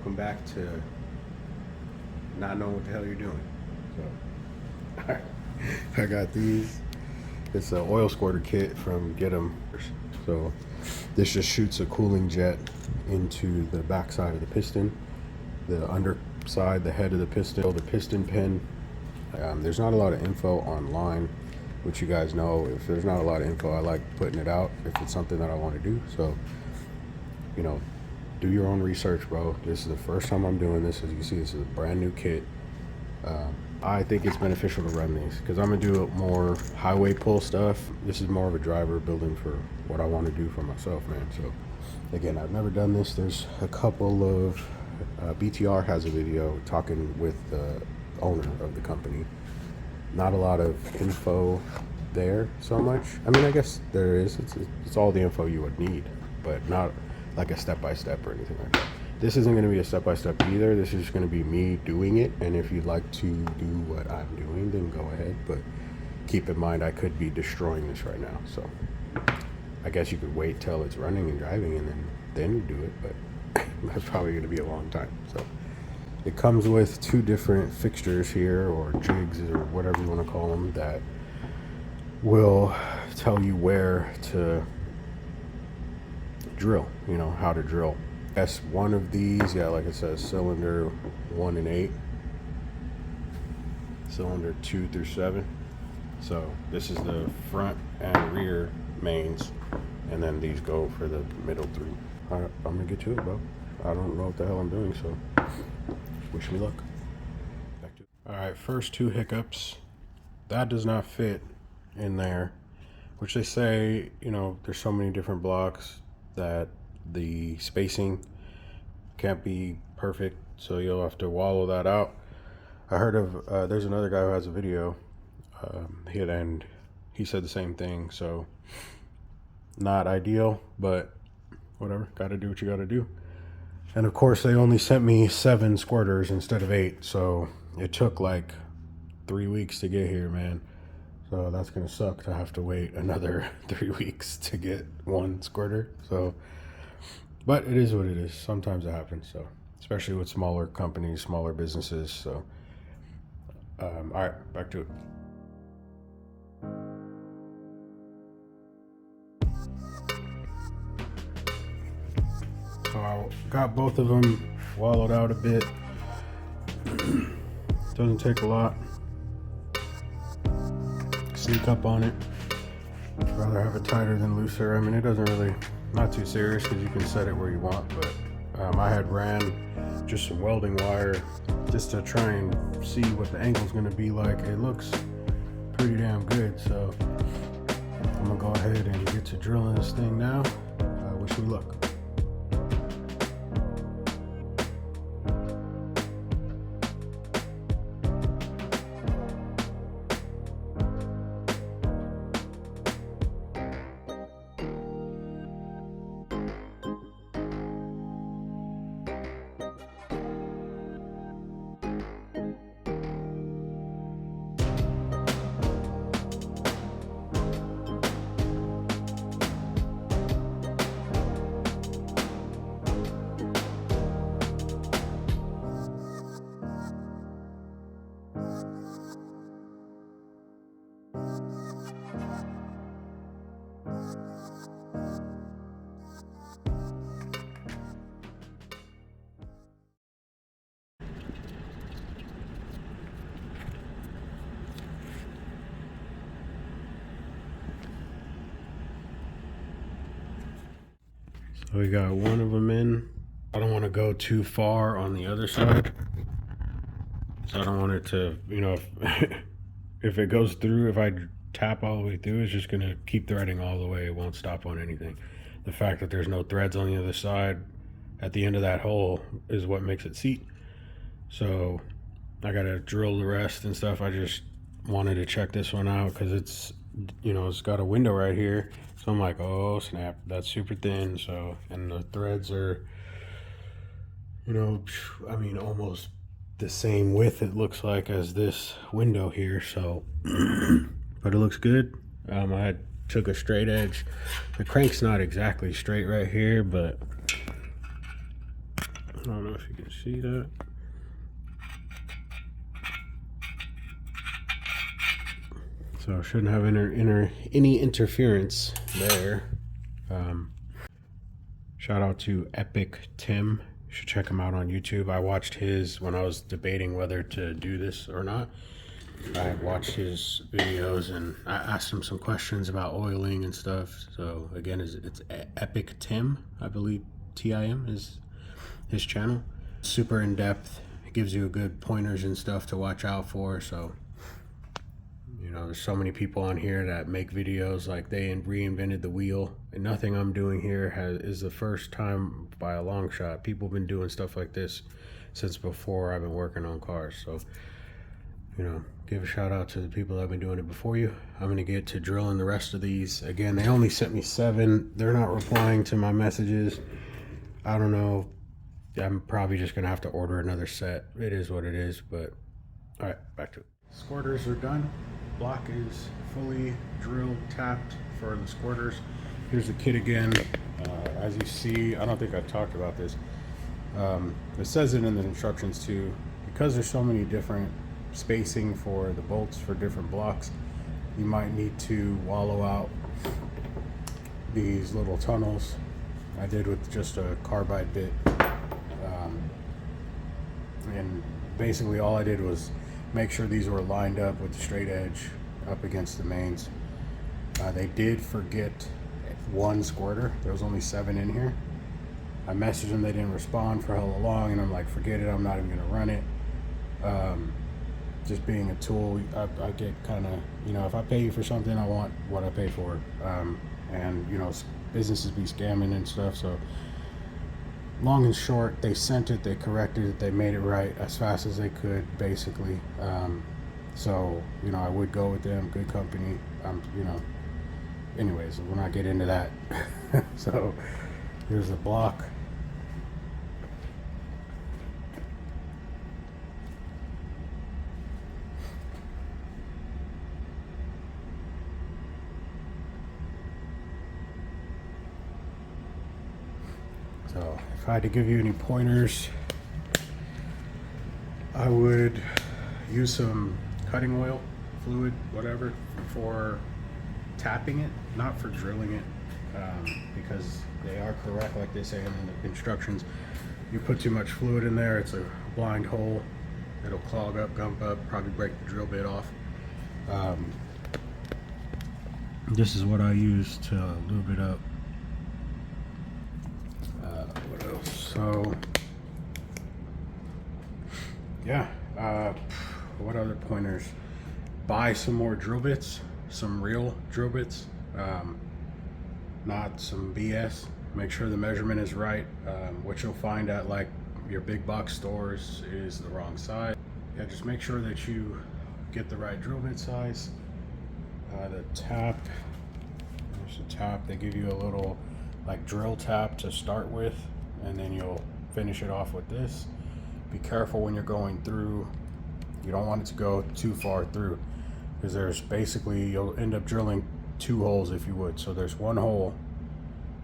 welcome back to not knowing what the hell you're doing. So, alright, I got these. It's an oil squirter kit from Get 'em. So this just shoots a cooling jet into the back side of the piston, the underside, the head of the piston pin. There's not a lot of info online, which you guys know. If there's not a lot of info, I like putting it out if it's something that I want to do. So, you know, do your own research, bro. This is the first time I'm doing this. As you can see, this is a brand new kit. I think it's beneficial to run these because I'm gonna do more highway pull stuff. This is more of a driver building for what I want to do for myself, man. So again, I've never done this. There's a couple of BTR has a video talking with the owner of the company. Not a lot of info there so much. I mean, I guess there is. It's all the info you would need, but not like a step-by-step or anything like that. This isn't going to be a step-by-step either. This is just going to be me doing it, and if you'd like to do what I'm doing, then go ahead, but keep in mind I could be destroying this right now. So I guess you could wait till it's running and driving and then do it, but that's probably going to be a long time. So it comes with two different fixtures here, or jigs, or whatever you want to call them, that will tell you where to drill, you know, how to drill. That's one of these, yeah, like it says, cylinder 1 and 8, cylinder 2 through 7. So this is the front and rear mains, and then these go for the middle 3. All right, I'm gonna get to it, bro. I don't know what the hell I'm doing, so wish me luck. Back to it. All right, first 2 hiccups. That does not fit in there, which they say, you know, there's so many different blocks that the spacing can't be perfect, so you'll have to wallow that out. I heard of there's another guy who has a video, he said the same thing. So not ideal, but whatever, gotta do what you gotta do. And of course they only sent me 7 squirters instead of 8, so it took like 3 weeks to get here, man. So that's gonna suck to have to wait another 3 weeks to get 1 squirter. So, but it is what it is. Sometimes it happens. So, especially with smaller companies, smaller businesses. So, all right, back to it. So I got both of them wallowed out a bit. Doesn't take a lot. Sneak up on it. I'd rather have it tighter than looser. I mean, it doesn't really, not too serious because you can set it where you want, but I had ran just some welding wire just to try and see what the angle's going to be like. It looks pretty damn good, so I'm gonna go ahead and get to drilling this thing now. Wish me luck. So we got one of them in. I don't want to go too far on the other side, so I don't want it to, you know, if it goes through, if I tap all the way through, it's just gonna keep threading all the way. It won't stop on anything. The fact that there's no threads on the other side at the end of that hole is what makes it seat. So I gotta drill the rest and stuff. I just wanted to check this one out because it's, you know, it's got a window right here. So I'm like, oh snap, that's super thin. So, and the threads are, you know, I mean, almost the same width it looks like as this window here. So, but it looks good. I took a straight edge. The crank's not exactly straight right here, but don't know if you can see that. So shouldn't have any interference there. Shout out to Epic Tim. You should check him out on YouTube. I watched his when I was debating whether to do this or not. I watched his videos and I asked him some questions about oiling and stuff. So again, it's Epic Tim, I believe TIM is his channel. Super in depth. It gives you good pointers and stuff to watch out for. So you know, there's so many people on here that make videos like they reinvented the wheel, and nothing I'm doing here is the first time by a long shot. People have been doing stuff like this since before I've been working on cars. So, you know, give a shout out to the people that have been doing it before you. I'm gonna get to drilling the rest of these. Again, they only sent me 7. They're not replying to my messages. I don't know. I'm probably just gonna have to order another set. It is what it is, but all right, back to it. Squirters are done. Block is fully drilled, tapped for the squirters. Here's the kit again. As you see, I don't think I talked about this. It says it in the instructions too. Because there's so many different spacing for the bolts for different blocks, you might need to wallow out these little tunnels. I did with just a carbide bit. And basically all I did was make sure these were lined up with the straight edge up against the mains. They did forget one squirter. There was only 7 in here. I messaged them, they didn't respond for hella long, and I'm like, forget it, I'm not even gonna run it. Just being a tool, I get kind of, you know, if I pay you for something, I want what I pay for. And you know, businesses be scamming and stuff, so long and short, they sent it, they corrected it, they made it right as fast as they could, basically. So, you know, I would go with them, good company. You know, anyways, we'll not get into that. So, here's the block. So if I had to give you any pointers, I would use some cutting oil, fluid, whatever, for tapping it, not for drilling it, because they are correct, like they say in the instructions. You put too much fluid in there, it's a blind hole. It'll clog up, gump up, probably break the drill bit off. This is what I use to lube it up. What else? So, yeah. What other pointers? Buy some more drill bits, some real drill bits, not some BS. Make sure the measurement is right. What you'll find at like your big box stores is the wrong size. Yeah, just make sure that you get the right drill bit size. The tap, there's a tap. They give you a little like drill tap to start with, and then you'll finish it off with this. Be careful when you're going through. You don't want it to go too far through, because there's basically, you'll end up drilling 2 holes if you would. So there's one hole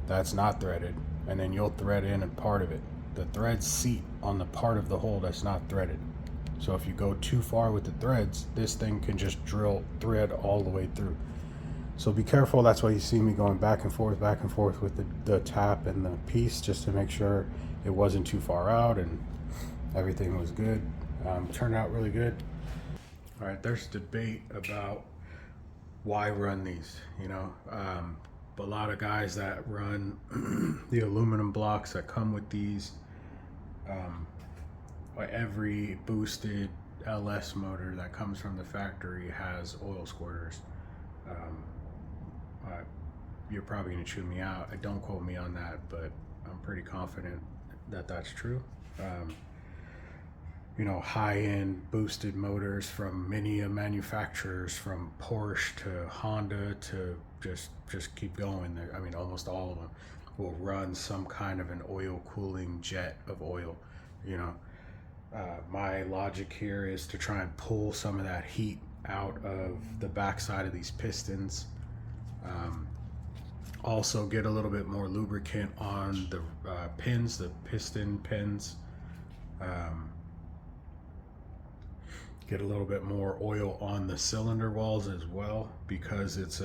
that's not threaded, and then you'll thread in a part of it. The threads seat on the part of the hole that's not threaded. So if you go too far with the threads, this thing can just thread all the way through. So be careful. That's why you see me going back and forth with the tap and the piece, just to make sure it wasn't too far out and everything was good. Turned out really good. All right, there's debate about why run these, you know. A lot of guys that run the aluminum blocks that come with these, every boosted LS motor that comes from the factory has oil squirters. You're probably gonna chew me out. Don't quote me on that, but I'm pretty confident that that's true. You know, high-end boosted motors from many manufacturers, from Porsche to Honda to just keep going. I mean, almost all of them will run some kind of an oil cooling jet of oil. You know, my logic here is to try and pull some of that heat out of the backside of these pistons. Also get a little bit more lubricant on the pins, the piston pins. Get a little bit more oil on the cylinder walls as well, because it's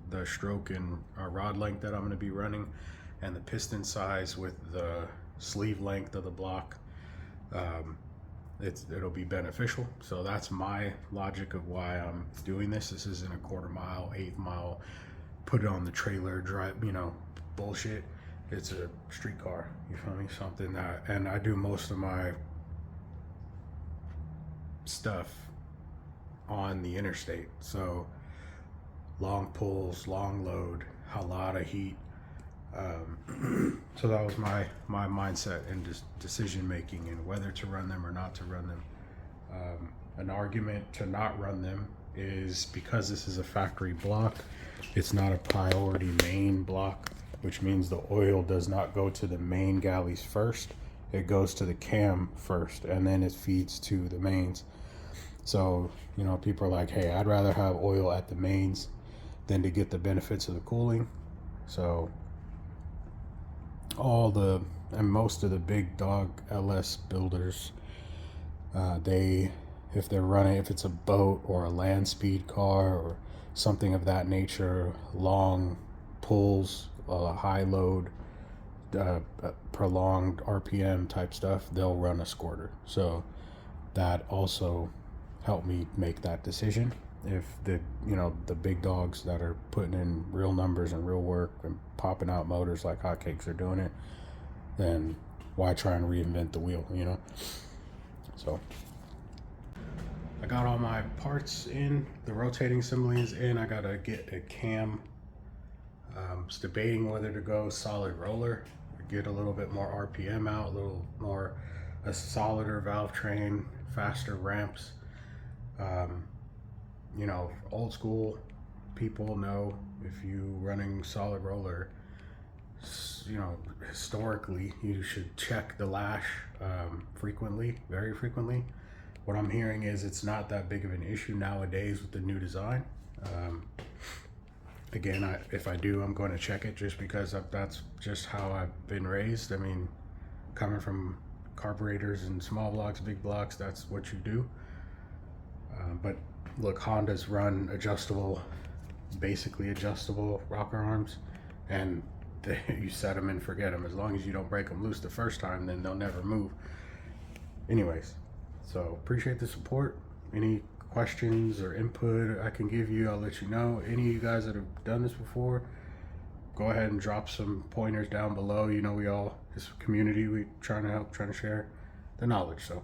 the stroke and rod length that I'm going to be running, and the piston size with the sleeve length of the block. It'll be beneficial. So that's my logic of why I'm doing this. This isn't a quarter mile, 8 mile, put it on the trailer, drive, bullshit. It's a street car, you feel me? Something that, and I do most of my stuff on the interstate. So long pulls, long load, a lot of heat. So that was my mindset and decision making, and whether to run them or not to run them. An argument to not run them is because this is a factory block, it's not a priority main block, which means the oil does not go to the main galleys first. It goes to the cam first, and then it feeds to the mains. So, people are like, hey, I'd rather have oil at the mains than to get the benefits of the cooling. So most of the big dog LS builders, if it's a boat or a land speed car or something of that nature, long pulls, high load, prolonged RPM type stuff, they'll run a squirter. So that also helped me make that decision. If the big dogs that are putting in real numbers and real work and popping out motors like hotcakes are doing it, then why try and reinvent the wheel, So I got all my parts in, the rotating assembly is in. I gotta get a cam. Just debating whether to go solid roller, get a little bit more RPM out, a little more a solider valve train, faster ramps. Old school people know, if you running solid roller, historically you should check the lash frequently, very frequently. What I'm hearing is it's not that big of an issue nowadays with the new design. Again, if I do, I'm going to check it, just because that's just how I've been raised. I mean, coming from carburetors and small blocks, big blocks, that's what you do. But look, Hondas run basically adjustable rocker arms, and you set them and forget them. As long as you don't break them loose the first time, then they'll never move. Anyways, so appreciate the support. Any questions or input I can give you, I'll let you know. Any of you guys that have done this before, go ahead and drop some pointers down below. We all, this community, we trying to help, trying to share the knowledge. So,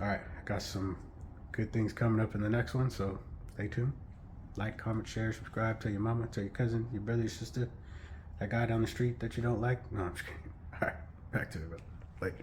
all right, I got some good things coming up in the next one, so stay tuned. Like, comment, share, subscribe. Tell your mama, tell your cousin, your brother, your sister, that guy down the street that you don't like. No, I'm just kidding. All right, back to it. Later.